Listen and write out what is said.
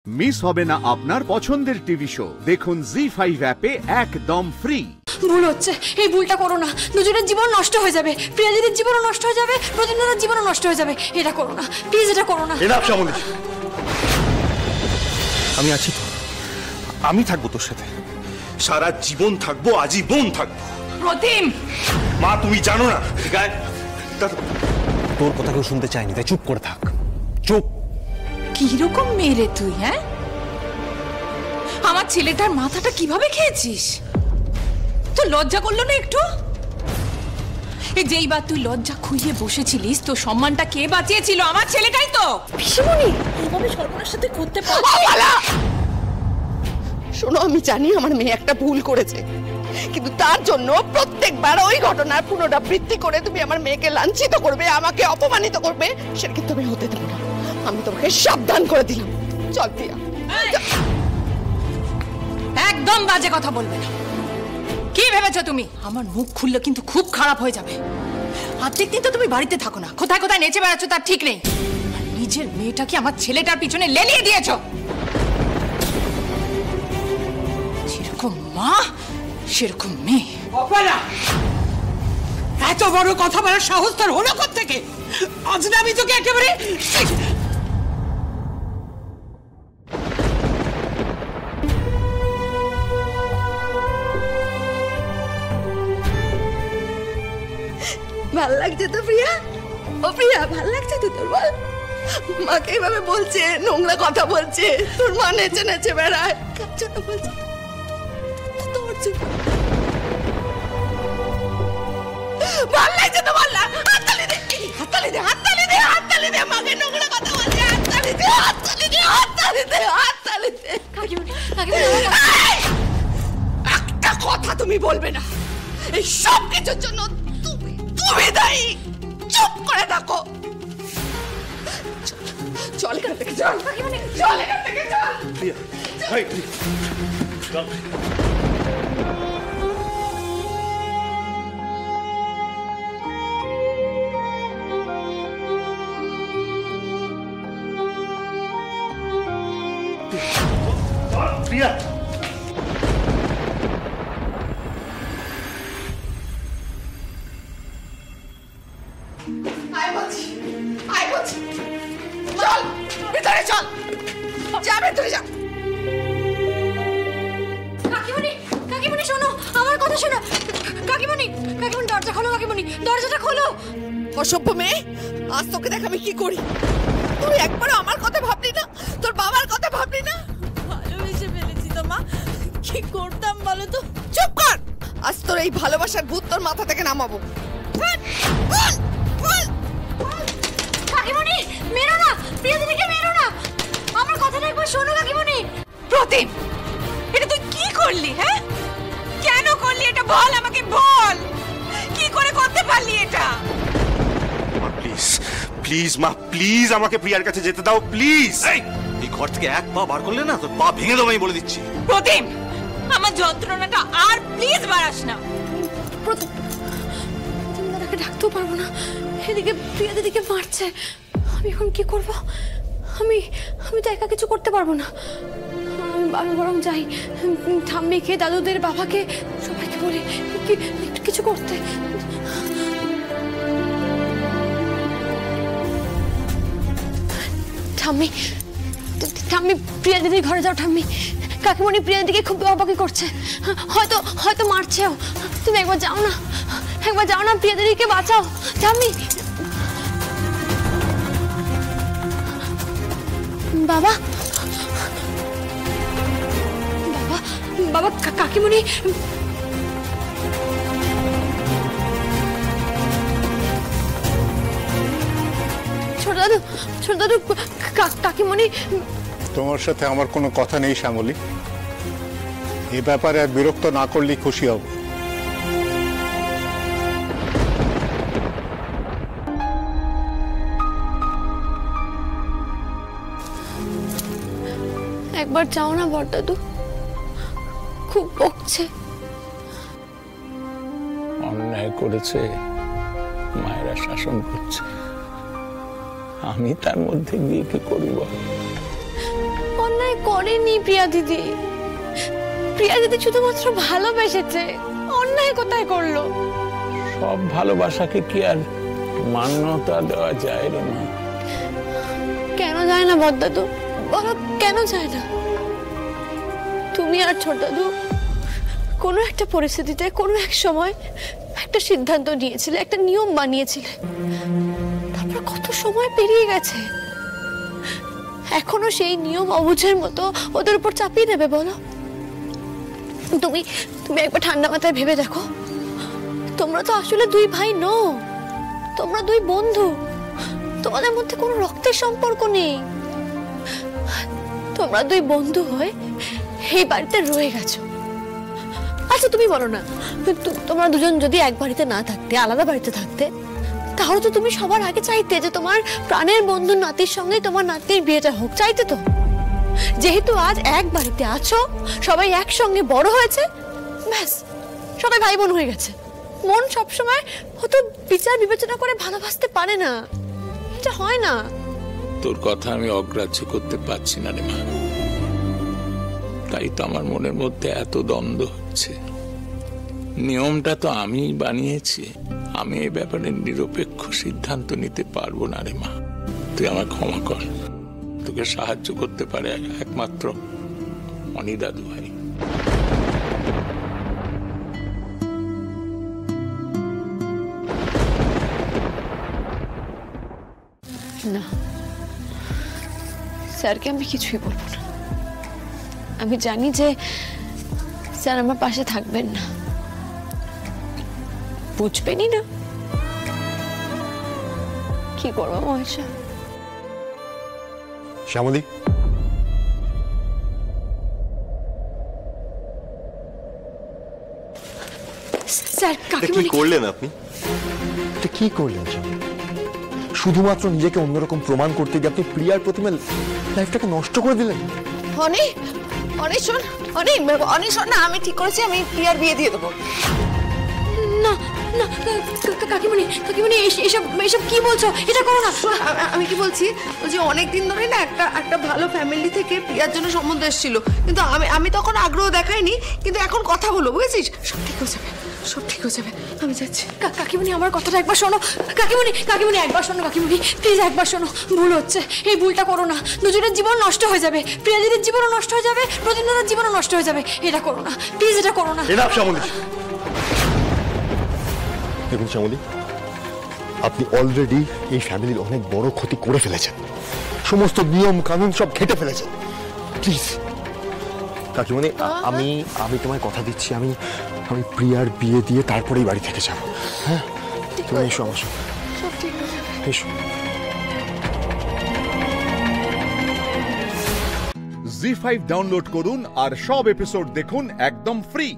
Miss হবে না আপনার পছন্দের টিভি শো। দেখুন জি5 অ্যাপে একদম ফ্রি। ভুল হচ্ছে, এই ভুলটা করো না। দুজনের জীবন নষ্ট হয়ে যাবে, প্রিয়াদিদির জীবনও নষ্ট হয়ে যাবে, প্রতিদিনের জীবনও নষ্ট হয়ে যাবে। এটা করো না প্লিজ, এটা করো না। এনাফ শ্যামলী, আমি আছি তো, আমি থাকবো তোর সাথে, সারা জীবন থাকবো, আজীবন থাকবো। প্রতিম, মা তুমি জানো না তোর কথা কেউ শুনতে চায়নি, তাই চুপ করে থাক। চুপ। কিরকম মেরে তুই? হ্যাঁ, আমার ছেলেটার মাথাটা কিভাবে খেয়েছিস? তো লজ্জা করলো না একটু? যেইবার তুই লজ্জা খুইয়ে বসেছিলিস, তো সম্মানটা কে বাঁচিয়েছিল? আমার ছেলেটাই তো। পিসিমণি, এইভাবে সর্বনাশ সাথে করতে পারো? শোনো, আমি জানি আমার মেয়ে একটা ভুল করেছে, কিন্তু তার জন্য প্রত্যেকবার ওই ঘটনার পুনরাবৃত্তি করে তুমি আমার মেয়েকে লাঞ্ছিত করবে, আমাকে অপমানিত করবে, সেটা কিন্তু আমি হতে দেব না। আমি তোমাকে সাবধান করে দিলাম। চল প্রিয়া। একদম বাজে কথা বলবে না। কি ভেবেছো তুমি? আমার মুখ খুললে কিন্তু খুব খারাপ হয়ে যাবে। অর্ধেক দিন তো তুমি বাড়িতে থাকো না, কোথায় কোথায় নেচে বেড়াচ্ছ তার ঠিক নেই। আর নিজের মেয়েটাকে আমার ছেলেটার পিছনে লেলিয়ে দিয়েছো। যেরকম মা সেরকম মেয়ে। অপরা, এত বড় কথা বলার সাহস তোর হলো কোত্থেকে? আজ না আমি তোকে একেবারে ভাল লাগছে তো প্রিয়া? ও প্রিয়া, ভাল লাগছে তো তোর? বল। মাকে এইভাবে বলছে, নোংরা কথা বলছে, তোর মা নেচে নেচে বেড়ায়, কার জন্য বলছে? তোর জন্য। ভাল লাগছে তো? বল না। হাততালি দে, হাততালি দে, হাততালি দে, হাততালি দে। মাকে নোংরা কথা বলছে, হাততালি দে, হাততালি দে, হাততালি দে, হাততালি দে। কাকিমণি, কাকিমণি, একটা কথা তুমি বলবে না। এই সব কিছুর জন্য তুমি দায়ী। চুপ করে থাকো। চল এখান থেকে, চল। চল এখান থেকে, চল। প্রিয়া, চল ভিতরে, চল। যা ভিতরে যা। কাকিমণি, কাকিমণি শোনো, আমার কথা শোনো। কাকিমণি, কাকিমণি দরজা খোলো। কাকিমণি দরজাটা খোলো। অসভ্য মেয়ে, আজ তোকে দেখ আমি কি করি। তুই একবার আমার কথা ভাবলি না? তোর বাবার কথা ভাবলি না? ভালোবেসে ফেলেছি তো মা, কি করতাম বলো তো? চুপ কর। আজ তোর এই ভালোবাসার ভূত তোর মাথা থেকে নামাবো। কাকিমণি মেরো না, প্রিয়াদিদিকে মেরো না। আমার কথাটা একবার শোনো কাকিমণি। প্রতিম, এটা তুই কি করলি? হ্যাঁ, কেন করলি এটা? বল আমাকে, বল। কি করে করতে পারলি এটা? প্লিজ প্লিজ মা, প্লিজ আমাকে প্রিয়ার কাছে যেতে দাও, প্লিজ। এই ঘর থেকে এক পা বার করলে না, তোর পা ভেঙে দেবো আমি বলে দিচ্ছি। প্রতিম, আমার যন্ত্রণাটা আর প্লিজ বাড়াস না। প্রতিম, দাদাকে ডাকতেও পারবো না, এদিকে প্রিয়াদিদিকে মারছে। আমি এখন কি করব? আমি তো একা কিছু করতে পারবো না। আমি বরং যাই, ঠাম্মিকে, দাদুদের, বাবাকে, সবাইকে বলি কিছু করতে। ঠাম্মি, ঠাম্মি প্রিয়াদিদির ঘরে যাও। ঠাম্মি, কাকিমণি প্রিয়াদিদিকে খুব বকাবকি করছে, হয়তো মারছেও। তুমি একবার যাও না, একবার যাও না, প্রিয়াদিদিকে বাঁচাও। ঠাম্মি। বাবা, বাবা, বাবা, কাকিমণি। ছোট দাদু, কাকিমণি। তোমার সাথে আমার কোনো কথা নেই শ্যামলী, এ ব্যাপারে আর বিরক্ত না করলেই খুশি হব। একবার যাও না বড়দাদু, খুব বকছে। অন্যায় করেছে, মায়েরা শাসন করছে, আমি তার মধ্যে গিয়ে কি করি বল? অন্যায় করেনি প্রিয়া দিদি। প্রিয়া দিদি শুধুমাত্র ভালোবেসেছে, অন্যায় কোথায় করলো? সব ভালোবাসাকে কি আর মান্যতা দেওয়া যায় রে মা? কেন যায় না বড়দাদু, বলো কেন যায় না? তুমি আর ছোট দাদু কোনো একটা পরিস্থিতিতে কোনো এক সময় একটা সিদ্ধান্ত নিয়েছিলে, একটা নিয়ম বানিয়েছিলে, তারপর কত সময় পেরিয়ে গেছে, এখনো সেই নিয়ম অবুঝের মতো ওদের উপর চাপিয়ে দেবে? বলো, তুমি তুমি একবার ঠান্ডা মাথায় ভেবে দেখো, তোমরা তো আসলে দুই ভাই নও, তোমরা দুই বন্ধু, তোমাদের মধ্যে কোনো রক্তের সম্পর্ক নেই। তোমরা দুই বন্ধু হয়ে এই বাড়িতে রয়ে গেছো। আচ্ছা তুমি বলো না, তোমরা দুজন যদি এক বাড়িতে না থাকতে, আলাদা বাড়িতে থাকতে, তাহলে তো তুমি সবার আগে চাইতে যে তোমার প্রাণের বন্ধু নাতির সঙ্গে তোমার নাতির বিয়েটা হোক, চাইতে তো। যেহেতু আজ এক বাড়িতে আছো, সবাই একসঙ্গে বড় হয়েছে, ব্যাস সবাই ভাই বোন হয়ে গেছে। মন সবসময় হয়তো বিচার বিবেচনা করে ভালোবাসতে পারে না, এটা হয় না। তোর কথা আমি অগ্রাহ্য করতে পারছি না রে মা, তাই তো আমার মনের মধ্যে এত দ্বন্দ্ব হচ্ছে। নিয়মটা তো আমি বানিয়েছি, আমি এই ব্যাপারে নিরপেক্ষ সিদ্ধান্ত নিতে পারবো না রে মা। তুই আমায় ক্ষমা কর, তোকে সাহায্য করতে পারে একমাত্র অনি দাদু ভাই। না, স্যারকে আমি কিছুই বলবো না। আমি জানি যে স্যার আমার পাশে থাকবেন না, বুঝবেনই না। কি করবো মহেশা? শ্যামলী, স্যার কাকিমণি কি করলেন আপনি? এটা কি করলেন? শুধুমাত্র নিজেকে অন্যরকম প্রমাণ করতে গিয়ে আপনি প্রিয়ার প্রতিমা লাইফটাকে নষ্ট করে দিলেন। অনি, অনি শোন, অনি, অনি শোন না, আমি ঠিক করেছি, আমি প্রিয়ার বিয়ে দিয়ে দেবো। না না কাকিমণি, কাকিমণি এসব এসব কি বলছো? এটা করো না। আমি কি বলছি, যে অনেকদিন ধরে না একটা ভালো ফ্যামিলি থেকে প্রিয়ার জন্য সম্বন্ধ এসেছিল, কিন্তু আমি তখন আগ্রহ দেখাইনি, কিন্তু এখন কথা বলো, বুঝেছিস? সব ঠিক হয়ে যাবে, সব ঠিক হয়ে যাবে, আমি যাচ্ছি। কাকিমণি আমার কথাটা একবার শোনো। কাকিমণি, কাকিমণি একবার শোনো, কাকিমণি প্লিজ একবার শোনো। ভুল হচ্ছে, এই ভুলটা করো না, দুজনের জীবন নষ্ট হয়ে যাবে, প্রিয়াদিদির জীবনও নষ্ট হয়ে যাবে, প্রতিদিনের জীবনও নষ্ট হয়ে যাবে। এটা করো না প্লিজ, এটা করো না। এনাফ শ্যামলী। দেখুন শ্যামলী, আপনি অলরেডি এই ফ্যামিলির অনেক বড় ক্ষতি করে ফেলেছেন, সমস্ত নিয়ম কানুন সব ঘেটে ফেলেছেন। প্লিজ কাকিমণি, আমি তোমায় কথা দিচ্ছি, আমি প্রিয়ার বিয়ে দিয়ে তারপরেই বাড়ি থেকে যাবো। হ্যাঁ, তুমি এসো আমার সঙ্গে, সব ঠিক হয়ে যাবে। এসো। জি5 ডাউনলোড করুন আর সব এপিসোড দেখুন একদম ফ্রি।